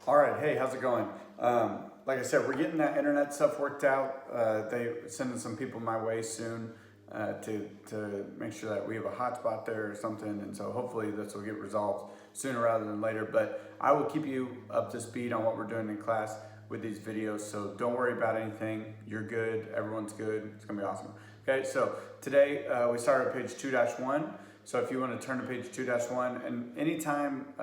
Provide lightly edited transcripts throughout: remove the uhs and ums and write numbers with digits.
All right, hey, how's it going? Like I said, we're getting that internet stuff worked out. They sending some people my way soon to make sure that we have a hotspot there or something, and so hopefully this will get resolved sooner rather than later. But I will keep you up to speed on what we're doing in class with these videos, so don't worry about anything. You're good, everyone's good, it's gonna be awesome. Okay, so today we start at page 2-1. So if you want to turn to page 2-1, and anytime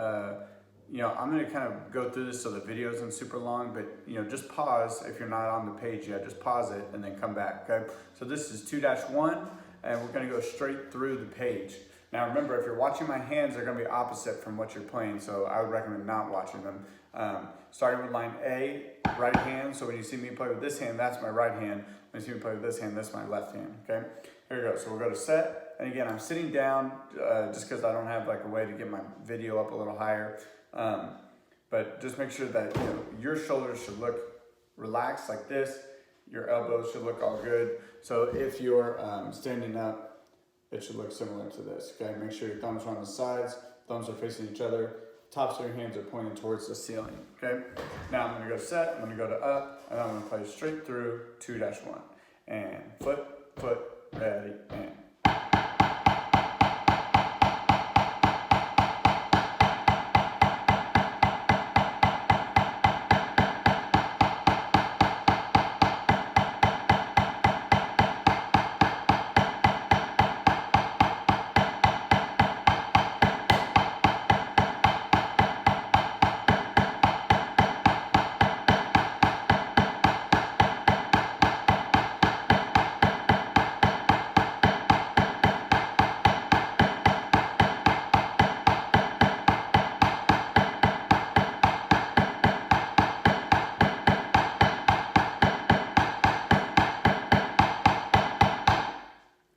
I'm going to kind of go through this so the video isn't super long, but just pause if you're not on the page yet. Just pause it and then come back. Okay. So this is 2-1, and we're going to go straight through the page. Now remember, if you're watching my hands, they're going to be opposite from what you're playing, so I would recommend not watching them. Starting with line A, right hand. So when you see me play with this hand, that's my right hand. When you see me play with this hand, that's my left hand. Okay. Here we go. So we'll go to set, and again, I'm sitting down just because I don't have like a way to get my video up a little higher. But just make sure that your shoulders should look relaxed like this. Your elbows should look all good. So if you're standing up, it should look similar to this. Okay, make sure your thumbs are on the sides, thumbs are facing each other, tops of your hands are pointing towards the ceiling. Okay, now I'm going to go set, I'm going to go to up, and I'm going to play straight through 2-1. And foot, ready, and.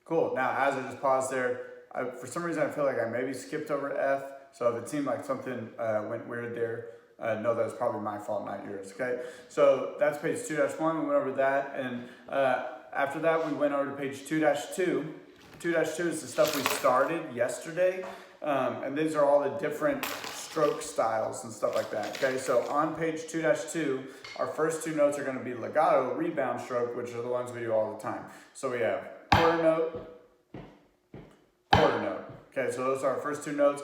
Cool. Now, as I just paused there, for some reason I feel like I maybe skipped over F. So if it seemed like something went weird there, know that was probably my fault, not yours. Okay. So that's page 2-1. We went over that, and after that we went over to page 2-2. 2-2 is the stuff we started yesterday, and these are all the different stroke styles and stuff like that. Okay. So on page 2-2, our first two notes are going to be legato, rebound stroke, which are the ones we do all the time. So we have quarter note, quarter note. Okay, so those are our first two notes,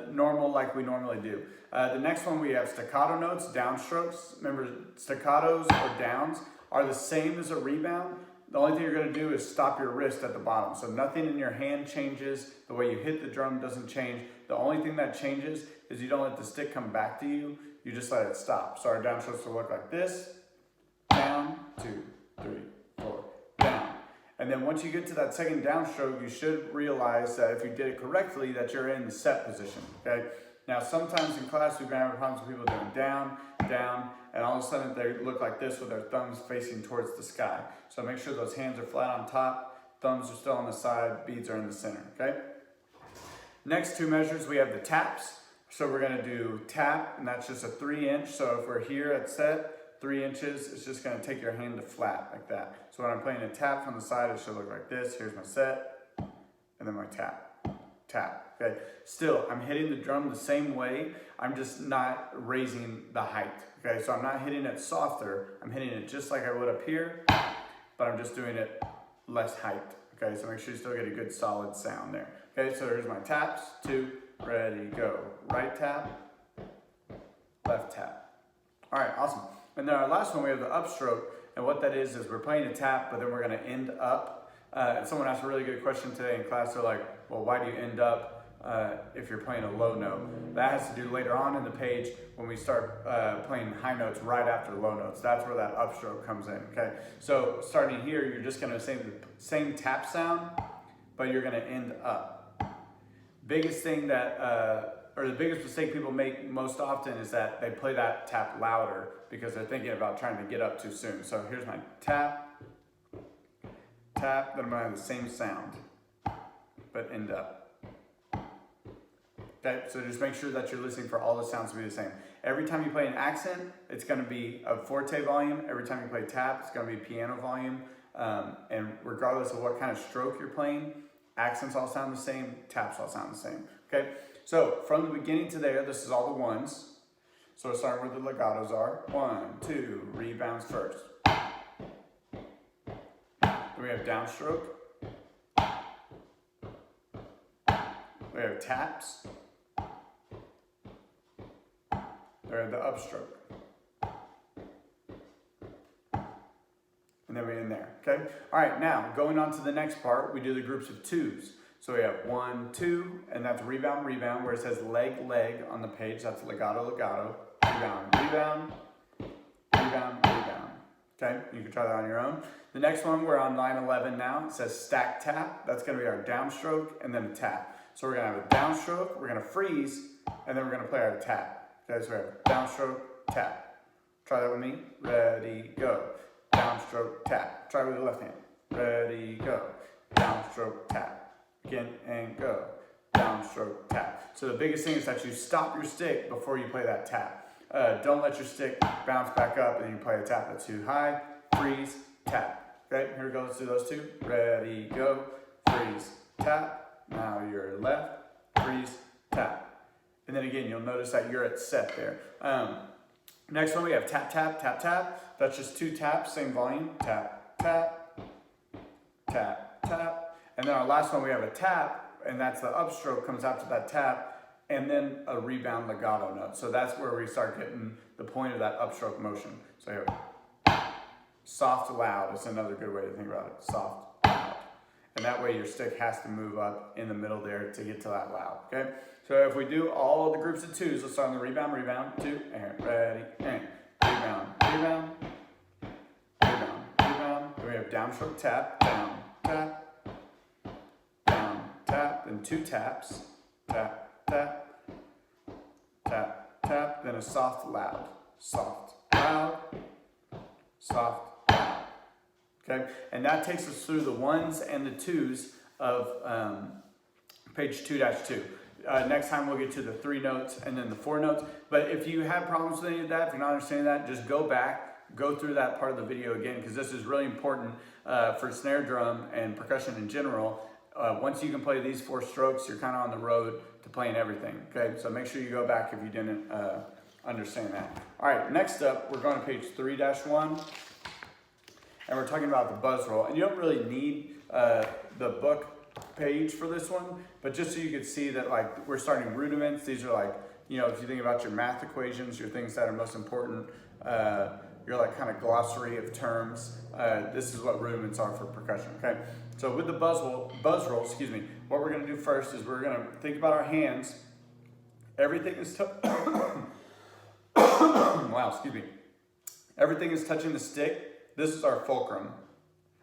normal like we normally do. The next one we have staccato notes, downstrokes. Remember, staccatos or downs are the same as a rebound. The only thing you're going to do is stop your wrist at the bottom. So nothing in your hand changes. The way you hit the drum doesn't change. The only thing that changes is you don't let the stick come back to you. You just let it stop. So our downstrokes will look like this. Down, 2, 3, 4, down. And then once you get to that second downstroke, you should realize that if you did it correctly, that you're in the set position, okay? Now, sometimes in class, we've been having problems with people doing down, down, and all of a sudden they look like this with their thumbs facing towards the sky. So make sure those hands are flat on top, thumbs are still on the side, beads are in the center, okay? Next two measures, we have the taps. So we're gonna do tap, and that's just a 3-inch. So if we're here at set, 3 inches, it's just gonna take your hand to flat like that. So when I'm playing a tap from the side, it should look like this. Here's my set, and then my tap, tap, okay? Still, I'm hitting the drum the same way, I'm just not raising the height, okay? So I'm not hitting it softer, I'm hitting it just like I would up here, but I'm just doing it less height, okay? So make sure you still get a good solid sound there. Okay, so here's my taps, 2, ready, go. Right tap, left tap. All right, awesome. And then our last one, we have the upstroke, and what that is we're playing a tap, but then we're gonna end up. And someone asked a really good question today in class. They're like, well, why do you end up if you're playing a low note? That has to do later on in the page when we start playing high notes right after low notes. That's where that upstroke comes in, okay? So starting here, you're just gonna say the same tap sound, but you're gonna end up. Biggest thing that, or the biggest mistake people make most often is that they play that tap louder because they're thinking about trying to get up too soon. So here's my tap, tap, then I'm gonna have the same sound, but end up. Okay, so just make sure that you're listening for all the sounds to be the same. Every time you play an accent, it's gonna be a forte volume. Every time you play tap, it's gonna be piano volume. And regardless of what kind of stroke you're playing, accents all sound the same, taps all sound the same, okay? So from the beginning to there, this is all the ones. So we're starting where the legatos are. 1, 2, rebounds first. Then we have downstroke. We have taps. We have the upstroke. And then we're in there, okay? All right, now going on to the next part, we do the groups of twos. So we have 1, 2, and that's rebound, rebound, where it says leg, leg on the page. That's legato, legato, rebound, rebound, rebound, rebound. Okay, you can try that on your own. The next one, we're on line 11 now. It says stack tap. That's gonna be our downstroke and then a tap. So we're gonna have a downstroke, we're gonna freeze, and then we're gonna play our tap. Okay, so we have downstroke, tap. Try that with me. Ready, go. Downstroke, tap. Try with the left hand. Ready, go. Downstroke, tap. Again, and go. Downstroke, tap. So the biggest thing is that you stop your stick before you play that tap. Don't let your stick bounce back up and then you play a tap that's too high. Freeze, tap. Okay, here we go. Let's do those two. Ready, go. Freeze, tap. Now you're left. Freeze, tap. And then again, you'll notice that you're at set there. Next one, we have tap, tap, tap, tap. That's just 2 taps, same volume. Tap, tap, tap, tap. And then our last one, we have a tap, and that's the upstroke comes after that tap, and then a rebound legato note. So that's where we start getting the point of that upstroke motion. So here, soft, loud is another good way to think about it. Soft, loud. And that way your stick has to move up in the middle there to get to that loud, okay? So if we do all of the groups of twos, let's start on the rebound, rebound, 2, and ready, and rebound, rebound, rebound, rebound. Then we have downstroke tap, down, tap, down, tap, then 2 taps, tap, tap, tap, tap, then a soft, loud, soft, loud, soft, loud. Okay, and that takes us through the 1s and the 2s of page 2-2. Next time we'll get to the 3 notes and then the 4 notes. But if you have problems with any of that, if you're not understanding that, just go back, go through that part of the video again, because this is really important for snare drum and percussion in general. Once you can play these 4 strokes, you're kind of on the road to playing everything. Okay, so make sure you go back if you didn't understand that. All right, next up, we're going to page 3-1. And we're talking about the buzz roll. And you don't really need the book page for this one, but just so you can see that, like, we're starting rudiments. These are like, you know, if you think about your math equations, your things that are most important, your like kind of glossary of terms, this is what rudiments are for percussion, okay? So with the buzz roll, excuse me, what we're gonna do first is we're gonna think about our hands. Everything is, wow, excuse me. Everything is touching the stick. This is our fulcrum,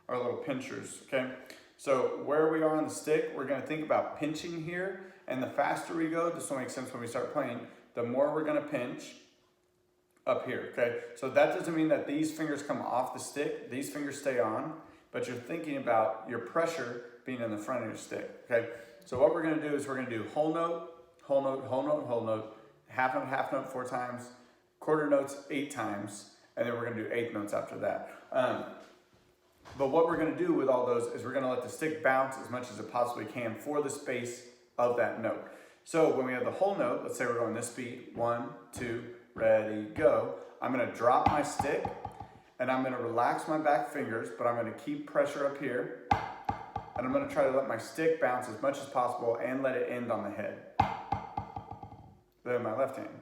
our little pinchers, okay? So where we are on the stick, we're gonna think about pinching here, and the faster we go, this will make sense when we start playing, the more we're gonna pinch up here, okay? So that doesn't mean that these fingers come off the stick, these fingers stay on, but you're thinking about your pressure being in the front of your stick, okay? So what we're gonna do is we're gonna do whole note, whole note, whole note, whole note, half note 4 times, quarter notes 8 times, and then we're gonna do 8th notes after that. But what we're gonna do with all those is we're gonna let the stick bounce as much as it possibly can for the space of that note. So when we have the whole note, let's say we're going this speed, 1, 2, ready, go. I'm gonna drop my stick and I'm gonna relax my back fingers, but I'm gonna keep pressure up here. And I'm gonna try to let my stick bounce as much as possible and let it end on the head. Then my left hand.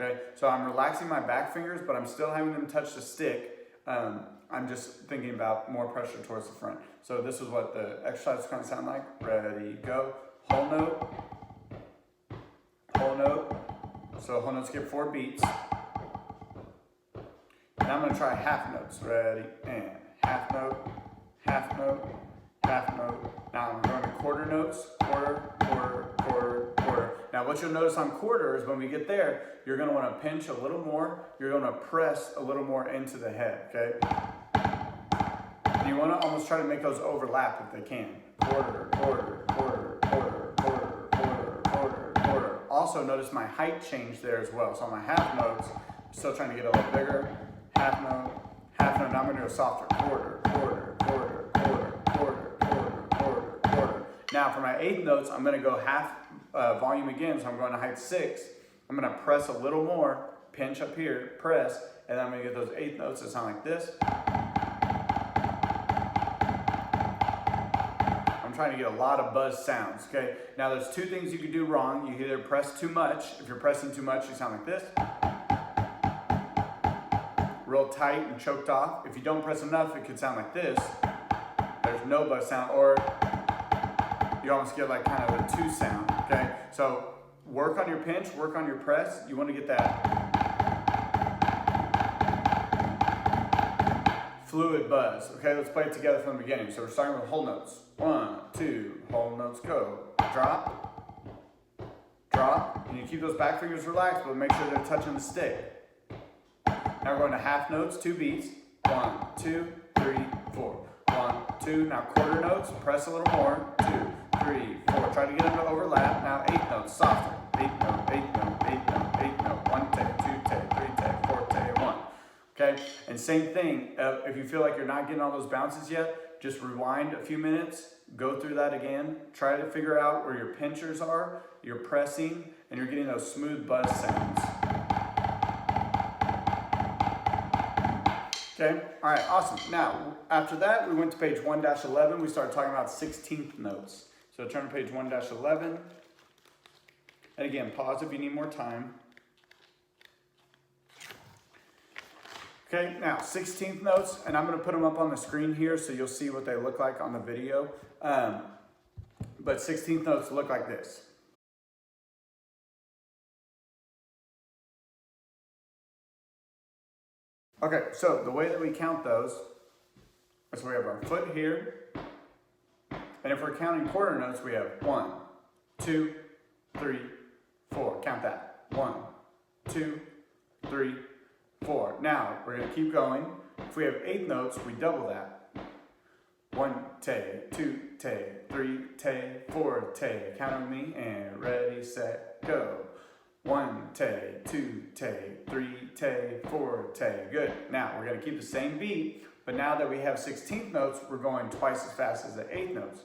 Okay, so I'm relaxing my back fingers, but I'm still having them touch the stick. I'm just thinking about more pressure towards the front. So this is what the exercise is going to sound like. Ready, go. Whole note. Whole note. So whole notes get 4 beats. Now I'm going to try half notes. Ready, and half note, half note, half note. Now I'm going to quarter notes. Quarter, quarter, quarter, quarter. Now what you'll notice on quarter is when we get there, you're going to want to pinch a little more. You're going to press a little more into the head, okay? And you want to almost try to make those overlap if they can. Quarter, quarter, quarter, quarter, quarter, quarter, quarter, quarter. Also notice my height change there as well. So on my half notes, I'm still trying to get a little bigger. Half note, half note. Now I'm going to do a softer quarter, quarter, quarter, quarter, quarter, quarter, quarter, quarter. Now for my 8th notes, I'm going to go half volume again, so I'm going to height 6, I'm gonna press a little more, pinch up here, press, and then I'm gonna get those eighth notes that sound like this. I'm trying to get a lot of buzz sounds, okay? Now there's two things you could do wrong. You either press too much. If you're pressing too much, you sound like this. Real tight and choked off. If you don't press enough, it could sound like this. There's no buzz sound, or you almost get like kind of a two sound, okay? So work on your pinch, work on your press. You want to get that fluid buzz. Okay, let's play it together from the beginning. So we're starting with whole notes. 1, 2, whole notes go. Drop, drop, and you keep those back fingers relaxed, but make sure they're touching the stick. Now we're going to half notes, 2 beats. 1, 2, 3, 4. 1, 2. Now quarter notes, press a little more. 2, 3, 4. Try to get them to overlap. Now 8 notes, softer. 8 note, 8 note, 8 note, 8 note. 1 take, 2 take, 3 take, 4 take, 1. Okay, and same thing, if you feel like you're not getting all those bounces yet, just rewind a few minutes, go through that again, try to figure out where your pinchers are, you're pressing, and you're getting those smooth buzz sounds. Okay, all right, awesome. Now, after that, we went to page 1-11, we started talking about 16th notes. So turn to page 1-11, and again, pause if you need more time. Okay, now 16th notes, and I'm going to put them up on the screen here so you'll see what they look like on the video. But 16th notes look like this. Okay, so the way that we count those is we have our foot here, and if we're counting quarter notes, we have 1, 2, 3, 4. Count that. 1, 2, 3, 4. Now, we're going to keep going. If we have 8 notes, we double that. 1 take, 2 take, 3 take, 4 take. Count with me and ready, set, go. 1 take, 2 take, 3 take, 4 take. Good. Now, we're going to keep the same beat, but now that we have 16th notes, we're going twice as fast as the 8 notes.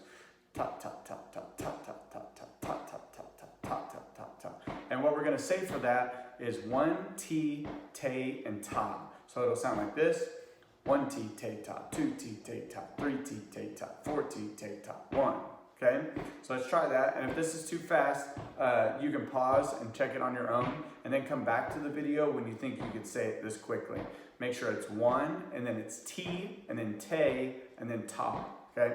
Top, top, top, top, top, top, top, top, top, top, top, top, top, top, top, top. And what we're going to say for that is 1 T, te, and ta. So it'll sound like this. 1 T, te, ta, 2 T, te, ta, 3 T, te, ta, 4 T, te, ta, 1. Okay? So let's try that. And if this is too fast, you can pause and check it on your own, and then come back to the video when you think you could say it this quickly. Make sure it's 1, and then it's T, and then te, and then ta. Okay?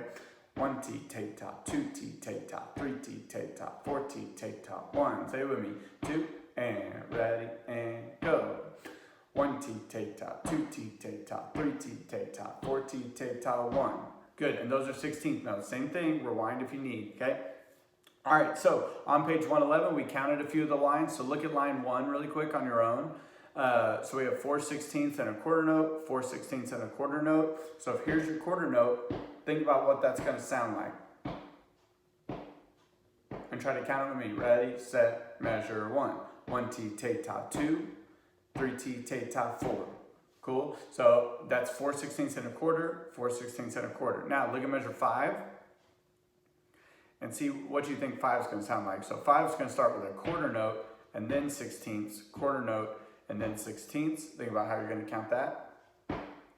1 T, te, ta, 2 T, te, ta, 3 T, te, ta, 4 T, te, ta, 1. Say it with me. 2, and ready, and go. 1 T, te, ta, 2 T, te, ta, 3 T, te, ta, 4 T, te, ta, 1. Good, and those are 16th notes. Same thing, rewind if you need, okay? All right, so on page 111, we counted a few of the lines. So look at line 1 really quick on your own. So we have 4 16ths and a quarter note, 4 16ths and a quarter note. So if here's your quarter note, think about what that's going to sound like. And try to count it with me. Ready, set, measure, 1. 1 T, te, ta, 2. 3 T, te, ta, 4. Cool? So that's 4 16ths and a quarter, 4 16ths and a quarter. Now look at measure 5 and see what you think 5 is going to sound like. So 5 is going to start with a quarter note and then 16ths, quarter note, and then 16ths. Think about how you're going to count that.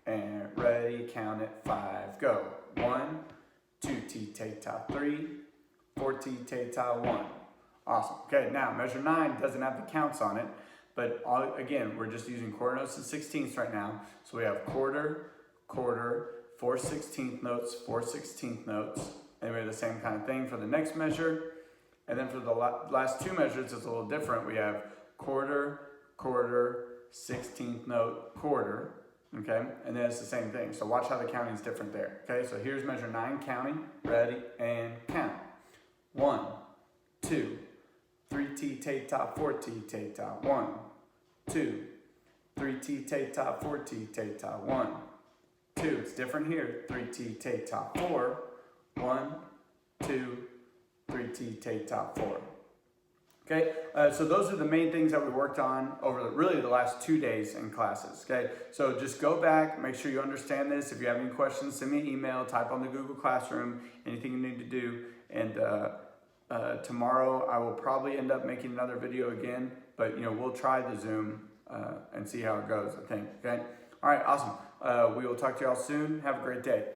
And ready, count it, 5, go. 1, 2 T, te, ta, 3, 4 T, te, ta, 1. Awesome. Okay, now measure 9 doesn't have the counts on it, but again, we're just using quarter notes and 16ths right now. So we have quarter, quarter, 4 16th notes, 4 16th notes. And we have the same kind of thing for the next measure. And then for the last 2 measures, it's a little different. We have quarter, quarter, 16th note, quarter. Okay, and then it's the same thing. So watch how the counting is different there. Okay, so here's measure 9 counting. Ready, and count. 1, 2, 3 T, te, ta, 4 T, te, ta, 1, 2, 3 T, te, ta, 4 T, te, ta, 1, 2. It's different here. 3 T, te, ta, 4. 1, 2, 3 T, te, ta, 4. Okay, so those are the main things that we worked on over really the last 2 days in classes. Okay, so just go back, make sure you understand this. If you have any questions, send me an email, type on the Google Classroom, anything you need to do, and tomorrow I will probably end up making another video again, but we'll try the Zoom and see how it goes, I think. Okay. All right. Awesome. We will talk to y'all soon. Have a great day.